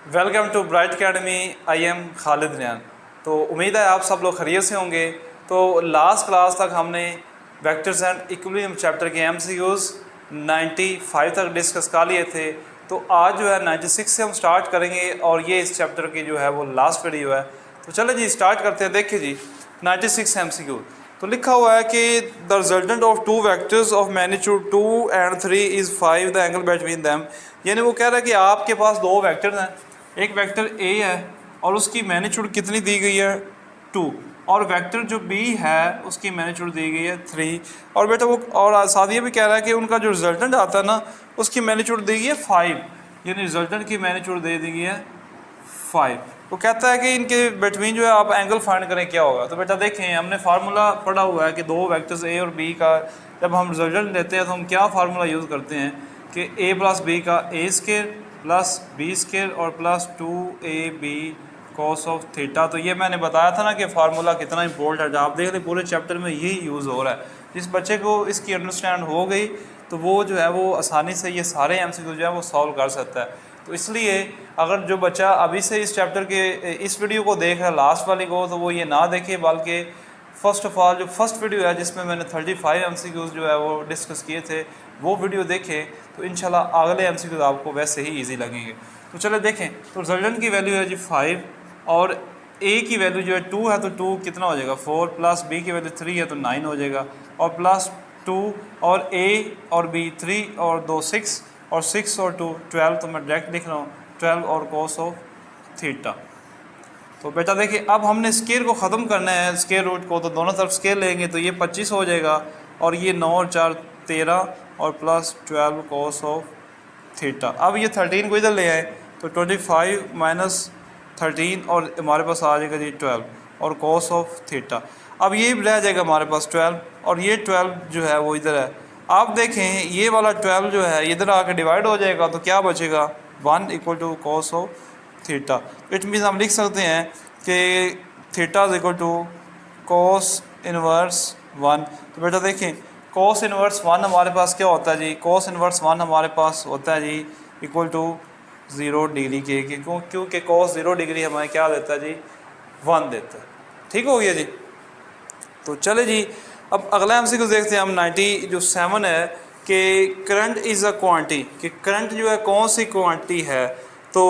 Welcome to Bright Academy. I am Khalid Riyan. तो उम्मीद है आप सब लोग खैरियत से होंगे। तो लास्ट क्लास तक हमने वेक्टर्स एंड इक्विलिब्रियम चैप्टर के एमसीक्यूज़ 95 तक डिस्कस कर लिए थे। तो आज जो है 96 से हम स्टार्ट करेंगे और ये इस चैप्टर की जो है वो लास्ट वीडियो है। तो चलो जी स्टार्ट करते हैं। देखिए जी 96 एमसीक्यू तो लिखा हुआ है कि the resultant of two vectors of magnitude 2 and 3 is 5 the angle between them. यानी वो कह रहा है कि आपके पास दो वेक्टर्स हैं, एक वेक्टर ए है और उसकी मैग्नीट्यूड कितनी दी गई है 2, और वेक्टर जो बी है उसकी मैग्नीट्यूड दी गई है 3। और बेटा वो और साथ ये भी कह रहा है कि उनका जो रिजल्टेंट आता है ना उसकी मैग्नीट्यूड दी गई है 5, यानी रिजल्टेंट की मैग्नीट्यूड दे दी गई है 5। तो कहता है कि इनके बिटवीन जो है आप एंगल फाइंड करें क्या होगा। तो बेटा देखें हमने फार्मूला पढ़ा हुआ है कि दो वेक्टर्स ए और बी का जब हम रिजल्टेंट लेते हैं तो हम क्या फार्मूला यूज़ करते हैं कि ए प्लस बी का ए स्क्वायर प्लस बी स्क्वायर और plus 2ab cos of theta. तो ये मैंने बताया था ना कि फार्मूला कितना इंपॉर्टेंट है। आप देख लें पूरे चैप्टर में यही यूज़ हो रहा है। जिस बच्चे को इसकी अंडरस्टैंड हो गई तो वो जो है वो आसानी से ये सारे एमसीक्यू जो है वो सॉल्व कर सकता है। तो इसलिए अगर जो बच्चा अभी से इस चैप्टर के इस वीडियो को देख रहा है लास्ट वाली को, तो वो ये ना देखे बल्कि फ़र्स्ट ऑफ़ ऑल जो फर्स्ट वीडियो है जिसमें मैंने 35 एमसीक्यूज़ जो है वो डिस्कस किए थे वो वीडियो देखें तो इंशाल्लाह अगले एमसीक्यूज़ आपको वैसे ही इजी लगेंगे। तो चलो देखें। तो रिजल्टेंट की वैल्यू है जी 5 और ए की वैल्यू जो है 2 है तो 2 कितना हो जाएगा 4, प्लस बी की वैल्यू 3 है तो 9 हो जाएगा, और प्लस 2 और ए और बी 3 और 2 6 और 6 और 2 12। तो मैं डायरेक्ट लिख रहा हूँ 12 और cos ऑफ थीटा। तो बेटा देखिए अब हमने स्केयर को ख़त्म करना है, स्केयर रूट को, तो दोनों तरफ स्केयर लेंगे तो ये 25 हो जाएगा और ये 9 और 4 13 और प्लस 12 cos ऑफ थीटा। अब ये 13 को इधर ले आए तो 25 माइनस 13 और हमारे पास आ जाएगा जी 12 और cos ऑफ थीटा। अब ये रह जाएगा हमारे पास 12 और ये 12 जो है वो इधर है। आप देखें ये वाला 12 जो है इधर आकर डिवाइड हो जाएगा तो क्या बचेगा 1 equal to cos of theta. It means हम लिख सकते हैं कि theta is equal to cos inverse 1। तो बेटा देखें cos इनवर्स 1 हमारे पास क्या होता है जी, cos इनवर्स 1 हमारे पास होता है जी इक्वल टू 0 डिग्री के, क्योंकि cos 0 डिग्री हमें क्या देता है जी 1 देता है। ठीक हो गया जी। तो चले जी अब अगला एमसीक्यू देखते हैं हम 97 है कि करंट इज़ अ क्वांटिटी, कि करंट जो है कौन सी क्वांटिटी है। तो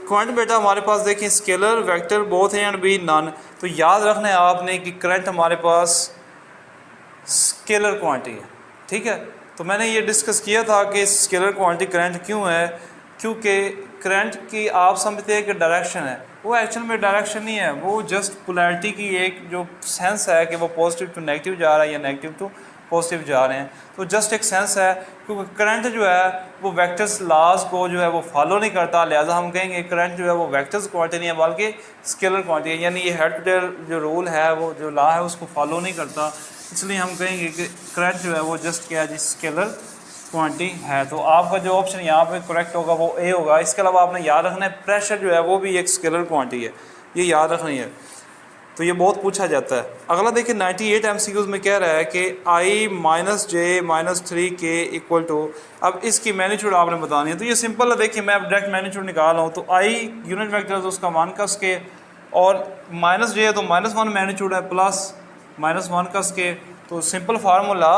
करंट बेटा हमारे पास देखें scalar vector both and B none. तो याद रखना है आपने कि करंट हमारे पास स्केलर क्वांटिटी है। ठीक है। तो मैंने ये डिस्कस किया था कि स्केलर क्वांटिटी करंट क्यों है, क्योंकि करंट की आप समझते हैं कि डायरेक्शन है, वो एक्चुअल में डायरेक्शन नहीं है, वो जस्ट पोलैरिटी की एक जो सेंस है कि वो पॉजिटिव टू नेगेटिव जा रहा है या नेगेटिव टू पॉजिटिव जा रहे हैं। तो जस्ट एक सेंस है, क्योंकि करंट जो है वो वेक्टर्स लॉज को जो है वो फॉलो नहीं करता, लिहाजा हम कहेंगे करंट जो है वो वेक्टर्स क्वांटिटी नहीं है बल्कि स्केलर क्वांटिटी है। यानी ये हेड टू टेल जो रूल है वो जो लॉ है उसको फॉलो नहीं करता, इसलिए हम कहेंगे कि करंट जो है वो जस्ट क्या है जी स्केलर क्वांटिटी है। तो आपका जो ऑप्शन यहाँ पे करेक्ट होगा वो ए होगा। इसके अलावा आपने याद रखना है प्रेशर जो है वो भी एक स्केलर क्वांटिटी है, ये याद रखनी है। तो ये बहुत पूछा जाता है। अगला देखिए 98 एमसीक्यूज़ में कह रहा है कि i minus J minus 3k equal to, अब इसकी मैग्नीट्यूड आपने बतानी है। तो ये सिंपल है, देखिए मैं अब डायरेक्ट मैग्नीट्यूड निकाल रहा हूँ। तो i यूनिट वेक्टर है तो उसका मान का स्के, और माइनस जे है तो -1 मैग्नीट्यूड है प्लस -1 का स्के। तो सिंपल फार्मूला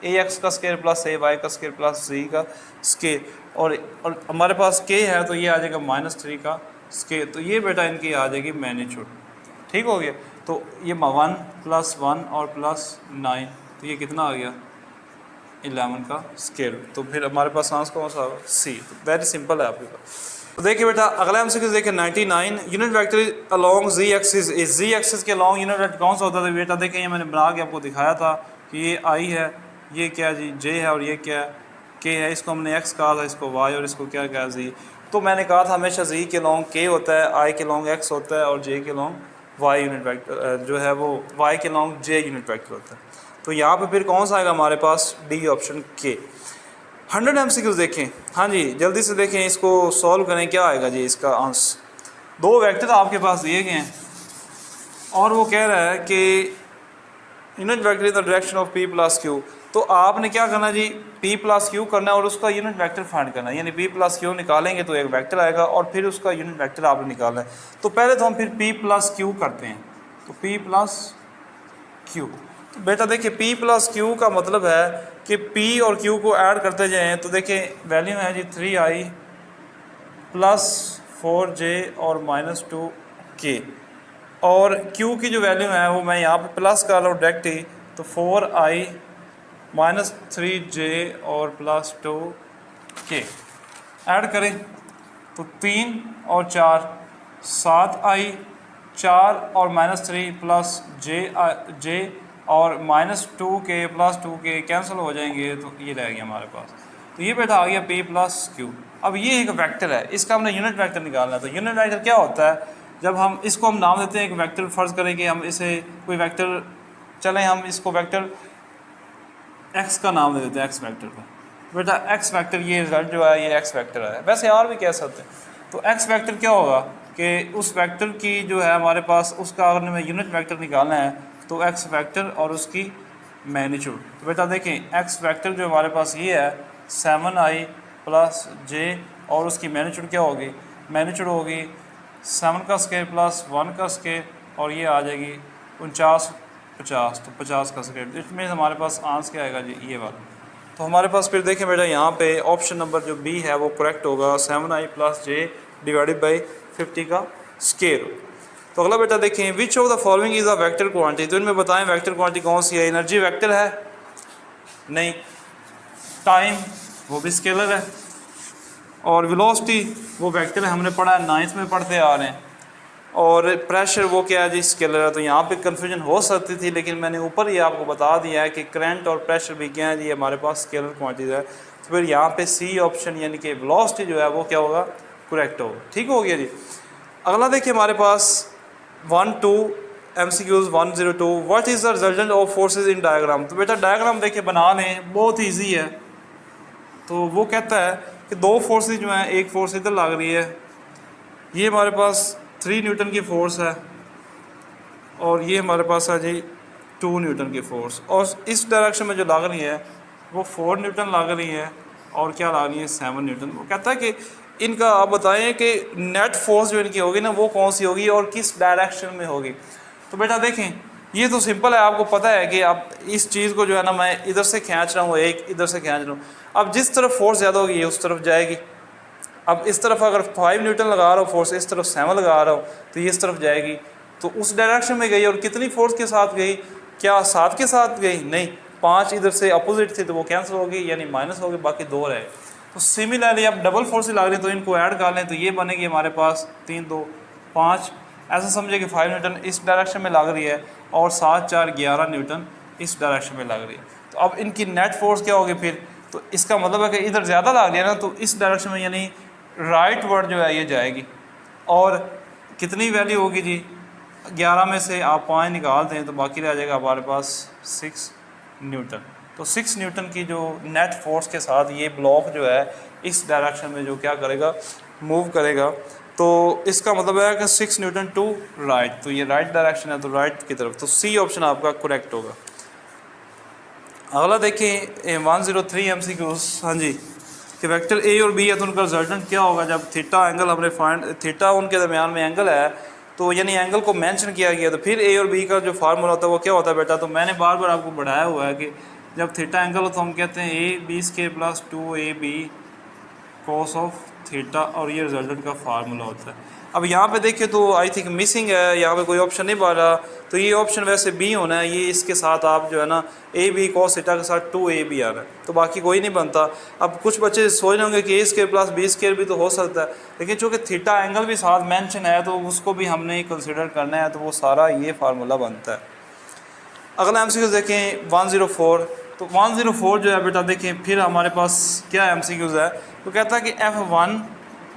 ax का स्केयर प्लस ay का स्केयर प्लस z का स्केयर, और हमारे पास k है तो ये आ जाएगा -3 का स्केयर। तो ये बेटा इनकी आ जाएगी मैग्नीट्यूड। ठीक हो गया। तो ये 1 प्लस 1 और प्लस 9, तो ये कितना आ गया 11 का स्केयर। तो फिर हमारे पास आंसर कौन सा सी। तो वेरी सिंपल है आपके पास। तो देखिए बेटा अगला एमसीक्यू देखिए 99 यूनिट वेक्टर अलोंग जी एक्सिस, इस जी एक्सिस के अलोंग यूनिट वेक्टर कौन सा होता था बेटा। देखिए ये मैंने बना के आपको दिखाया था कि ये आई है, ये क्या जी जे है और ये क्या के है। इसको हमने एक्स कहा था, इसको वाई, और इसको क्या कहा जी। तो मैंने कहा था हमेशा जी के लॉन्ग के होता है, आई के लॉन्ग एक्स होता है और जे के लॉन्ग वाई यूनिट वेक्टर जो है वो वाई के लॉन्ग जे यूनिट वेक्टर होता है। तो यहाँ पे फिर कौन सा आएगा हमारे पास डी ऑप्शन के। 100 एमसीक्यूज़ देखें। हाँ जी जल्दी से देखें, इसको सॉल्व करें क्या आएगा जी इसका आंसर। दो वेक्टर आपके पास दिए गए हैं और वो कह रहा है कि unit vector in the direction of p plus Q. तो आपने क्या करना जी, p प्लस क्यू करना है और उसका यूनिट वेक्टर फाइंड करना है, यानी p प्लस क्यू निकालेंगे तो एक वेक्टर आएगा और फिर उसका यूनिट वेक्टर आपने निकालना है। तो पहले तो हम फिर p प्लस क्यू करते हैं, तो p प्लस क्यू। तो बेटा देखिए p प्लस क्यू का मतलब है कि p और q को ऐड करते जाएं, तो देखिए वैल्यू है जी 3i प्लस 4j और माइनस 2k, और q की जो वैल्यू है वो मैं यहाँ पे प्लस कर रहा हूँ डायरेक्ट ही, तो 4i माइनस 3j और प्लस 2k ऐड करें तो 3 और 4 7i, 4 और माइनस 3 प्लस j और minus 2k plus 2k cancel हो जाएंगे, तो ये रह गया हमारे पास। तो ये बेटा आ गया p प्लस क्यू। अब ये एक वेक्टर है, इसका हमने यूनिट वेक्टर निकालना है। तो यूनिट वेक्टर क्या होता है, जब हम इसको हम नाम देते हैं एक वेक्टर, फ़र्ज़ करें कि हम इसे कोई वेक्टर, चलें हम इसको वेक्टर x का नाम दे देते हैं, x वेक्टर का। बेटा x वेक्टर, ये रिजल्ट जो है ये x वेक्टर है, वैसे और भी कह सकते हैं। तो x वेक्टर क्या होगा कि उस वेक्टर की जो है हमारे पास, उसका अगर हमें यूनिट वेक्टर निकालना है तो x वेक्टर और उसकी मैग्नीट्यूड। तो बेटा देखें x वेक्टर जो हमारे पास ये है 7i प्लस j और उसकी मैग्नीट्यूड क्या होगी, मैग्नीट्यूड होगी 7 का स्क्वायर प्लस 1 का स्क्वायर और ये आ जाएगी 49 50, तो 50 का स्क्वायर। इसमें हमारे पास आंसर क्या आएगा जी, ये वाला। तो हमारे पास फिर देखें बेटा यहाँ पे ऑप्शन नंबर जो बी है वो करेक्ट होगा, 7i plus j divided by 50 का स्क्वायर। तो अगला बेटा देखें, which of the following is a vector quantity. तो इनमें बताएं वेक्टर क्वांटिटी कौन सी है। एनर्जी वेक्टर है नहीं, टाइम वो भी स्केलर है, और वेलोसिटी वो वेक्टर है, हमने पढ़ा है 9th में पढ़ते आ रहे हैं, और प्रेशर वो क्या है जी, स्केलर है। तो यहाँ पे कन्फ्यूजन हो सकती थी, लेकिन मैंने ऊपर ही आपको बता दिया है कि करंट और प्रेशर भी क्या है जी, हमारे पास स्केलर क्वांटिटीज है। तो फिर यहाँ पे सी ऑप्शन यानी कि वेलोसिटी जो है वो क्या होगा, करेक्ट होगा। ठीक हो गया जी। अगला देखिए हमारे पास 1-2 MCQs 102, what is the resultant of forces in diagram. तो बेटा डायग्राम देखिए बना लें, बहुत ईजी है। तो वो कहता है कि दो फोर्सेज जो हैं, एक फोर्स इधर लग रही है, ये हमारे पास 3 न्यूटन की फोर्स है, और ये हमारे पास है जी 2 न्यूटन की फोर्स, और इस डायरेक्शन में जो लग रही है वो 4 न्यूटन लग रही है, और क्या लग रही है 7 न्यूटन। वो कहता है कि इनका आप बताएं कि नेट फोर्स जो इनकी होगी ना वो कौन सी होगी और किस डायरेक्शन में होगी। तो बेटा देखें ये तो सिंपल है, आपको पता है कि आप इस चीज़ को जो है ना, मैं इधर से खींच रहा हूँ, एक इधर से खींच रहा हूँ, अब जिस तरफ फोर्स ज़्यादा होगी ये उस तरफ जाएगी। अब इस तरफ अगर 5 न्यूटन लगा रहा हूँ फोर्स, इस तरफ 7 लगा रहा हूँ, तो ये इस तरफ जाएगी, तो उस डायरेक्शन में गई। और कितनी फोर्स के साथ गई, क्या 7 के साथ गई, नहीं, 5 इधर से अपोजिट थी तो वो कैंसिल हो गई, यानी माइनस हो गई, बाकी 2 रहे। तो सिमिलरली अब डबल फोर्स लग रही है, तो इनको ऐड कर लें, तो ये बनेगी हमारे पास 3 2 5, ऐसा समझे कि 5 न्यूटन इस डायरेक्शन में लग रही है और 7 4 11 न्यूटन इस डायरेक्शन में लग रही है। तो अब इनकी नेट फोर्स क्या होगी फिर, तो इसका मतलब है कि इधर ज़्यादा लग रही है ना, तो इस डायरेक्शन में यानी राइट वर्ड जो है ये जाएगी। और कितनी वैल्यू होगी जी, 11 में से आप 5 निकाल दें तो बाकी रह जाएगा हमारे पास 6 न्यूटन। तो 6 न्यूटन की जो नेट फोर्स के साथ ये ब्लॉक जो है इस डायरेक्शन में जो क्या करेगा, मूव करेगा। तो इसका मतलब है कि 6 न्यूटन टू राइट, तो ये राइट डायरेक्शन है, तो राइट की तरफ, तो सी ऑप्शन आपका करेक्ट होगा। अगला देखिए 103 MCQs, हाँ जी, कि वेक्टर ए और बी है तो उनका रिजल्टेंट क्या होगा जब थीटा एंगल हमने फाइंड, थीटा उनके दरमियान में एंगल है, तो यानी एंगल को मेंशन किया गया, तो फिर ए और बी का जो फार्मूला होता है वो क्या होता है बेटा। तो मैंने बार बार आपको बढ़ाया हुआ है कि जब थीटा एंगल हो तो हम कहते हैं AB² plus 2AB cos of theta, और ये रिजल्टेंट का फार्मूला होता है। अब यहाँ पे देखिए तो आई थिंक मिसिंग है, यहाँ पे कोई ऑप्शन नहीं बन रहा, तो ये ऑप्शन वैसे बी होना है, ये इसके साथ आप जो है ना AB कॉस थीटा के साथ 2AB आ रहा है, तो बाकी कोई नहीं बनता। अब कुछ बच्चे सोच रहे होंगे कि A² प्लस B² भी तो हो सकता है, लेकिन चूँकि थीटा एंगल भी साथ मेंशन है तो उसको भी हमने कंसिडर करना है, तो वो सारा ये फार्मूला बनता है। अगला MCQ देखें 104, तो 104 जो है बेटा देखें फिर हमारे पास क्या MCQs है, तो कहता है कि F1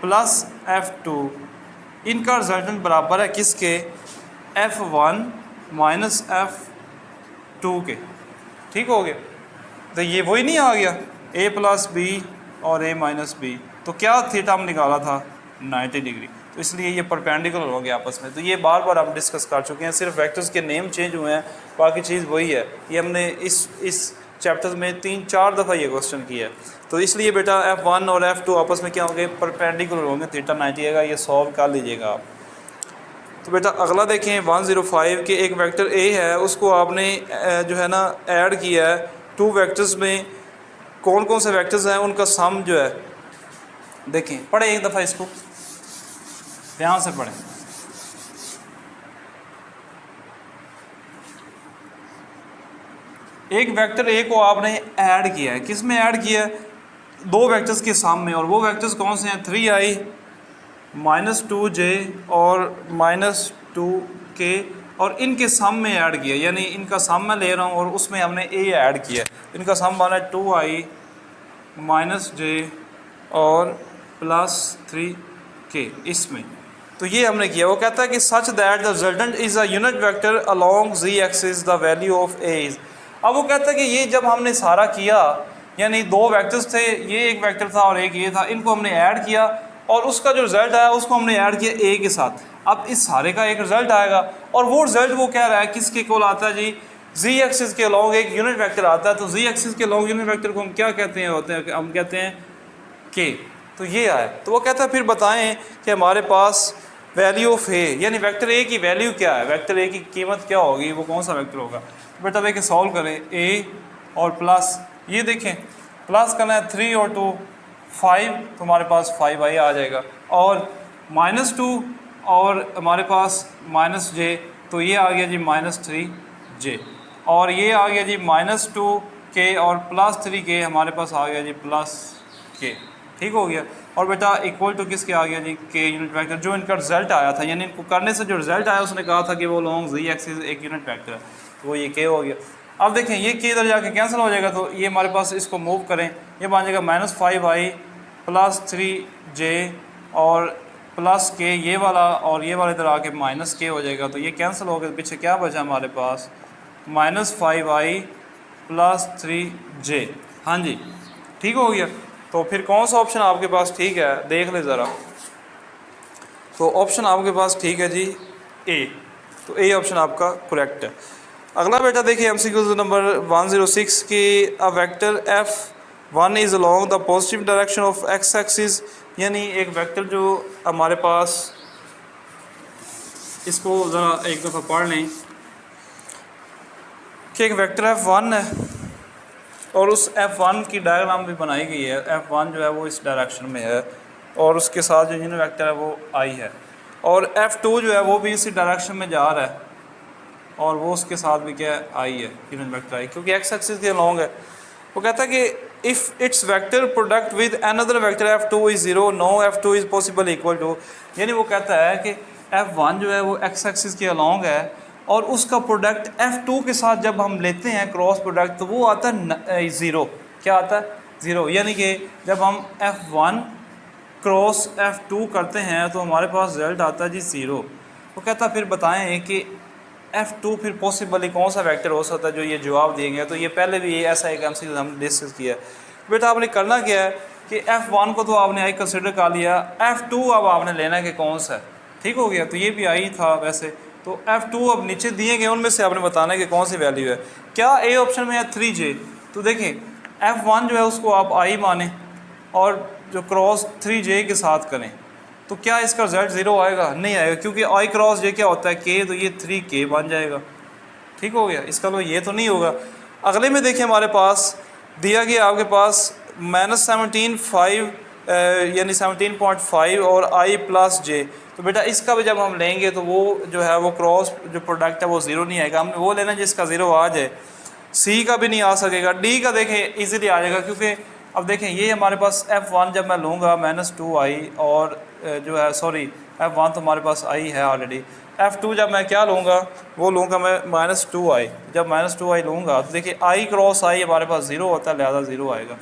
प्लस F2 इनका रिजल्टेंट बराबर है किसके, F1 माइनस F2 के। ठीक हो गया, तो ये वही नहीं आ गया A प्लस B और A माइनस B, तो क्या थीटा हम निकाला था 90 डिग्री, तो इसलिए ये परपेंडिकुलर हो गया आपस में। तो ये बार बार हम डिस्कस कर चुके हैं, सिर्फ वेक्टर्स के नेम चेंज हुए हैं, बाकी चीज़ वही है। ये हमने इस चैप्टर्स में 3-4 दफ़ा ये क्वेश्चन किया है। तो इसलिए बेटा F1 और F2 आपस में क्या होंगे, परपेंडिकुलर होंगे, थीटा 90 आएगा, ये सॉल्व कर लीजिएगा आप। तो बेटा अगला देखें 105 के एक वेक्टर ए है, उसको आपने जो है ना ऐड किया है 2 वेक्टर्स में। कौन कौन से वेक्टर्स हैं उनका सम जो है, देखें पढ़े एक दफ़ा इसको, ध्यान से पढ़ें। एक वेक्टर ए को आपने ऐड किया है, किस में ऐड किया है, 2 वेक्टर्स के सम में, और वो वेक्टर्स कौन से हैं, 3i -2j और -2k, और इनके सम में ऐड किया, यानी इनका सम मैं ले रहा हूँ और उसमें हमने ए ऐड किया, इनका सम बना है 2i -j और +3k इसमें। तो ये हमने किया। वो कहता है कि such that the resultant is a unit vector along z axis the value of a is. अब वो कहता है कि ये जब हमने सारा किया, यानी 2 वेक्टर्स थे, ये एक वेक्टर था और एक ये था, इनको हमने ऐड किया और उसका जो रिज़ल्ट आया उसको हमने ऐड किया a के साथ। अब इस सारे का एक रिज़ल्ट आएगा, और वो रिज़ल्ट वो कह रहा है किसके कोल आता है जी, z एक्सिस के अलोंग एक यूनिट वेक्टर आता है। तो z एक्सिस के अलोंग यूनिट वेक्टर को हम क्या कहते हैं, हम कहते हैं k। तो ये आया। तो वो कहता है फिर बताएं कि हमारे पास वैल्यू ऑफ ए, यानी वेक्टर ए की वैल्यू क्या है, वेक्टर ए की कीमत क्या होगी, वो कौन सा वेक्टर होगा। बेटा देखिए सॉल्व करें, ए और प्लस, ये देखें प्लस करना है 3 और 2 5, तो हमारे पास 5i आ जाएगा, और -2 और हमारे पास -j, तो ये आ गया जी -3j, और ये आ गया जी -2k और +3k, हमारे पास आ गया जी +k। ठीक हो गया। और बेटा इक्वल टू किसके आ गया जी, k यूनिट वेक्टर, जो इनका रिजल्ट आया था, यानी इनको करने से जो रिजल्ट आया उसने कहा था कि वो लॉन्ग z एक्सिस एक यूनिट वेक्टर है, तो वो ये k हो गया। अब देखें ये k इधर जाके कैंसिल हो जाएगा, तो ये हमारे पास इसको मूव करें, ये बन जाएगा -5i +3j और +k, ये वाला और ये वाला इधर आके -k हो जाएगा, तो ये कैंसिल हो गया, पीछे क्या बचा हमारे पास -5i +3j। हाँ जी ठीक हो गया। तो फिर कौन सा ऑप्शन आपके पास ठीक है, देख ले ज़रा। तो ऑप्शन आपके पास ठीक है जी ए, तो ए ऑप्शन आपका करेक्ट है। अगला बेटा देखिए MCQ नंबर 106 की, a vector F1 is along the positive direction of x axis, यानी एक वेक्टर जो हमारे पास, इसको ज़रा एक दफ़ा पढ़ लें कि एक वेक्टर F1 है और उस F1 की डायग्राम भी बनाई गई है। F1 जो है वो इस डायरेक्शन में है और उसके साथ जो यूनिट वेक्टर है वो I है, और F2 जो है वो भी इसी डायरेक्शन में जा रहा है और वो उसके साथ भी क्या है, I है, यूनिट वेक्टर I, क्योंकि x एक्सिस के अलोंग है। वो कहता है कि if it's vector product with another vector F2 is 0, no F2 is possible equal to, यानी वो कहता है कि F1 जो है वो x एक्सिस के अलोंग है और उसका प्रोडक्ट F2 के साथ जब हम लेते हैं क्रॉस प्रोडक्ट, तो वो आता है 0। क्या आता है, 0, यानी कि जब हम F1 क्रॉस F2 करते हैं तो हमारे पास रिजल्ट आता है जी 0। वो कहता है फिर बताएं कि F2 फिर पॉसिबली कौन सा वेक्टर हो सकता है जो ये जवाब दिए गए। तो ये पहले भी ये ऐसा एक MCQ हमने डिस्कस किया है। बेटा आपने करना क्या है कि F1 को तो आपने आई कंसिडर कर लिया, F2 अब आपने लेना है कि कौन सा है। ठीक हो गया। तो ये भी आई था वैसे, तो F2 अब नीचे दिए गए उनमें से आपने बताना है कि कौन सी वैल्यू है। क्या ए ऑप्शन में है 3j, तो देखें F1 जो है उसको आप I माने और जो क्रॉस 3j के साथ करें, तो क्या इसका रिजल्ट 0 आएगा, नहीं आएगा, क्योंकि I क्रॉस j क्या होता है k, तो ये 3k बन जाएगा। ठीक हो गया, इसका तो ये तो नहीं होगा। अगले में देखिए हमारे पास दिया गया आपके पास -17.5 यानी 17.5 और I प्लस j, तो बेटा इसका भी जब हम लेंगे तो वो जो है वो क्रॉस जो प्रोडक्ट है वो 0 नहीं आएगा, हमने वो लेना जिसका 0 आ जाए। C का भी नहीं आ सकेगा, D का देखें इजीली आ जाएगा, क्योंकि अब देखें ये हमारे पास F1 जब मैं लूँगा -2i और जो है सॉरी F1 तो हमारे पास I है ऑलरेडी, F2 जब मैं क्या लूँगा वो लूँगा मैं -2i, जब -2i लूँगा तो देखिए I क्रॉस I हमारे पास 0 होता है, लिहाजा 0 आएगा।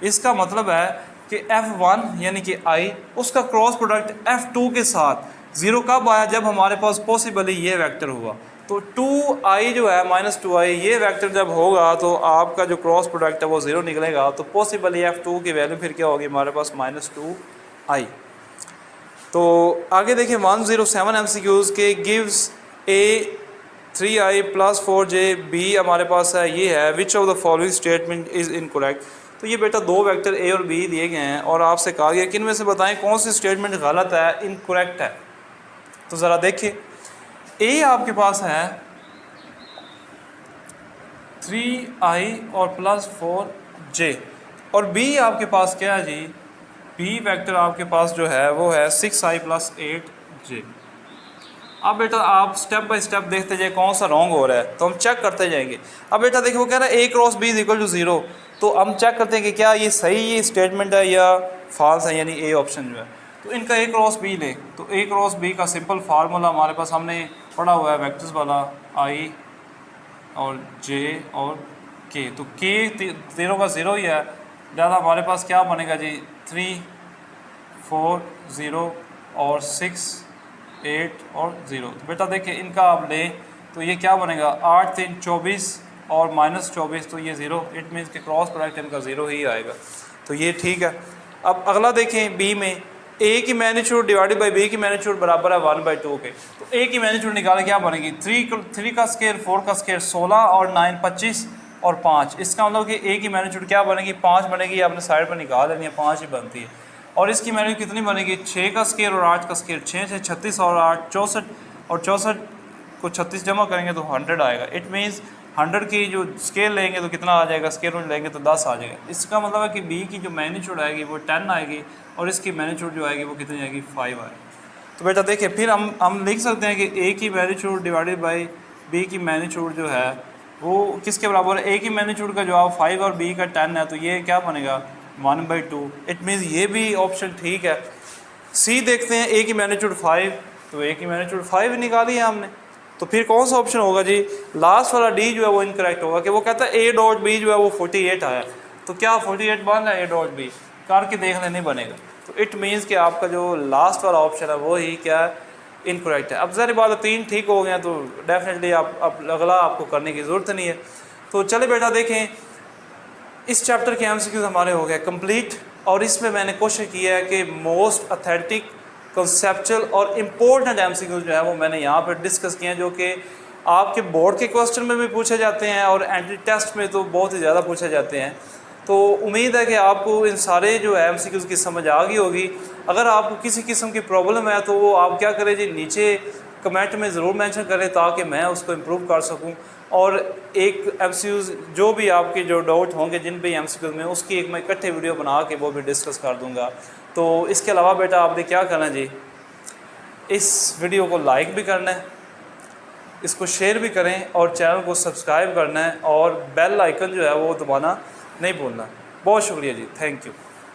इसका मतलब है कि F1 यानी कि I उसका क्रॉस प्रोडक्ट F2 के साथ 0 कब आया, जब हमारे पास पॉसिबली ये वेक्टर हुआ। तो 2i जो है -2i ये वेक्टर जब होगा तो आपका जो क्रॉस प्रोडक्ट है वो 0 निकलेगा, तो पॉसिबली F2 की वैल्यू फिर क्या होगी हमारे पास -2i। तो आगे देखिए 107 MCQs के गिव्स ए 3i + 4j बी हमारे पास है, ये है which of the following statement is incorrect. तो ये बेटा दो वेक्टर ए और बी दिए गए हैं और आपसे कहा गया कि इनमें से बताएं कौन सी स्टेटमेंट गलत है, इनकरेक्ट है। तो ज़रा देखिए, ए आपके पास है 3i और +4j और बी आपके पास क्या है जी, बी वेक्टर आपके पास जो है वो है 6i + 8j। अब बेटा आप स्टेप बाय स्टेप देखते जाए कौन सा रॉन्ग हो रहा है, तो हम चेक करते जाएंगे। अब बेटा देखिए वो कह रहा है a क्रॉस b = 0, तो हम चेक करते हैं कि क्या ये सही ये स्टेटमेंट है या फॉल्स है, यानी ए ऑप्शन जो है। तो इनका a क्रॉस b ले, तो a क्रॉस b का सिंपल फार्मूला हमारे पास हमने पढ़ा हुआ है वेक्टर्स वाला, i और j और k। तो k 0 का 0 ही है, ज़्यादा हमारे पास क्या बनेगा जी, 3 4 0 और 6 8 और 0। तो बेटा देखिए इनका आप लें तो ये क्या बनेगा, 8 3 24 और -24, तो ये 0, इट मीन्स के क्रॉस प्रोडक्ट इनका 0 ही आएगा। तो ये ठीक है। अब अगला देखें, बी में ए की मैग्नीट्यूड डिवाइडेड बाई बी की मैग्नीट्यूड बराबर है 1/2 के। तो ए की मैग्नीट्यूड निकालें, क्या बनेगी, 3 का स्केयर 4 का स्केयर 16 और 9 25 और 5। इसका मतलब कि ए की मैग्नीट्यूड क्या बनेगी, 5 बनेगी। आपने साइड पर निकाल लेनी है, 5 ही बनती है। और इसकी मैग्नीट्यूड कितनी बनेगी, 6 का स्केयर और 8 का स्केयर, 6 से 36 और 8 64 और 64 को 36 जमा करेंगे तो 100 आएगा। इट मीन्स 100 की जो स्केल लेंगे तो कितना आ जाएगा, स्केयर रूट लेंगे तो 10 आ जाएगा। इसका मतलब है कि बी की जो मैग्नीट्यूड आएगी वो 10 आएगी और इसकी मैग्नीट्यूड जो आएगी वो कितनी आएगी, 5 आएगी। तो बेटा देखिए फिर हम लिख सकते हैं कि ए की मैग्नीट्यूड डिवाइडेड बाई बी की मैग्नीट्यूड जो है वो किसके बराबर है, ए की मैग्नीट्यूड का जवाब 5 और बी का 10 है, तो ये क्या बनेगा 1/2। इट मीन्स ये भी ऑप्शन ठीक है। सी देखते हैं, ए की मैग्नीट्यूड 5, तो ए की मैग्नीट्यूड 5 निकाली है हमने। तो फिर कौन सा ऑप्शन होगा जी, लास्ट वाला डी जो है वो इनकरेक्ट होगा कि वो कहता है ए डॉट बी जो है वो 48 आया। तो क्या 48 बन रहा है ए डॉट बी, करके देख ले, नहीं बनेगा। तो इट मीन्स कि आपका जो लास्ट वाला ऑप्शन है वो ही क्या है, इनकरेक्ट है। अब ज़ाहिर बात है 3 ठीक हो गए हैं तो डेफिनेटली आप अगला आपको करने की ज़रूरत नहीं है। तो चले बेटा देखें, इस चैप्टर के एमसीक्यूज़ हमारे हो गए कंप्लीट और इसमें मैंने कोशिश की है कि मोस्ट अथेंटिक कंसेप्चुअल और इम्पोर्टेंट एमसीक्यूज़ जो है वो मैंने यहाँ पर डिस्कस किए हैं, जो कि आपके बोर्ड के क्वेश्चन में भी पूछे जाते हैं और एंट्री टेस्ट में तो बहुत ही ज़्यादा पूछे जाते हैं। तो उम्मीद है कि आपको इन सारे जो है एमसीक्यूज़ की समझ आ गई होगी। अगर आपको किसी किस्म की प्रॉब्लम है तो वो आप क्या करें जी, नीचे कमेंट में ज़रूर मेंशन करें ताकि मैं उसको इम्प्रूव कर सकूं। और एक एमसीक्यूज़ जो भी आपके जो डाउट होंगे जिन भी एमसीक्यूज़ में, उसकी एक मैं इकट्ठे वीडियो बना के वो भी डिस्कस कर दूंगा। तो इसके अलावा बेटा आपने क्या करना जी, इस वीडियो को लाइक भी करना है, इसको शेयर भी करें और चैनल को सब्सक्राइब करना है और बेल आइकन जो है वो दबाना नहीं भूलना। बहुत शुक्रिया जी, थैंक यू।